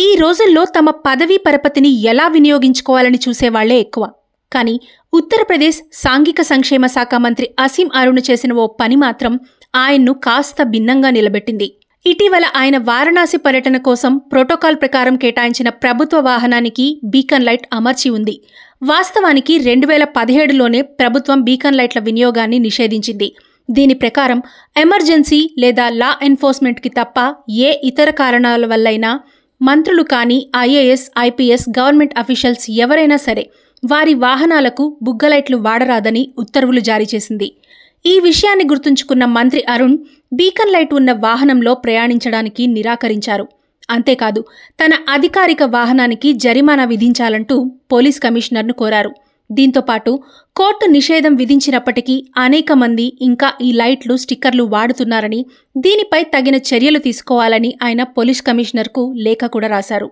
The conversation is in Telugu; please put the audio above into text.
ఈ రోజుల్లో తమ పదవీ పరపతిని ఎలా వినియోగించుకోవాలని చూసేవాళ్లే ఎక్కువ. కానీ ఉత్తరప్రదేశ్ సాంఘిక సంక్షేమ శాఖ మంత్రి అసీం అరుణ్ చేసిన ఓ పని మాత్రం ఆయన్ను కాస్త భిన్నంగా నిలబెట్టింది. ఇటీవల ఆయన వారణాసి పర్యటన కోసం ప్రోటోకాల్ ప్రకారం కేటాయించిన ప్రభుత్వ వాహనానికి బీకన్ లైట్ అమర్చి ఉంది. వాస్తవానికి 2017లోనే ప్రభుత్వం బీకన్ లైట్ల వినియోగాన్ని నిషేధించింది. దీని ప్రకారం ఎమర్జెన్సీ లేదా లా ఎన్ఫోర్స్మెంట్కి తప్ప ఏ ఇతర కారణాల వల్లైనా మంత్రులు కానీ ఐఏఎస్, ఐపీఎస్, గవర్నమెంట్ అఫీషియల్స్ ఎవరైనా సరే వారి వాహనాలకు బుగ్గలైట్లు వాడరాదని ఉత్తర్వులు జారీ చేసింది. ఈ విషయాన్ని గుర్తుంచుకున్న మంత్రి అరుణ్ బీకన్ లైట్ ఉన్న వాహనంలో ప్రయాణించడానికి నిరాకరించారు. అంతేకాదు తన అధికారిక వాహనానికి జరిమానా విధించాలంటూ పోలీస్ కమిషనర్ను కోరారు. దీంతోపాటు కోర్టు నిషేధం విధించినప్పటికీ అనేక మంది ఇంకా ఈ లైట్లు, స్టిక్కర్లు వాడుతున్నారని, దీనిపై తగిన చర్యలు తీసుకోవాలని ఆయన పోలీస్ కమిషనర్కు లేఖ కూడా రాశారు.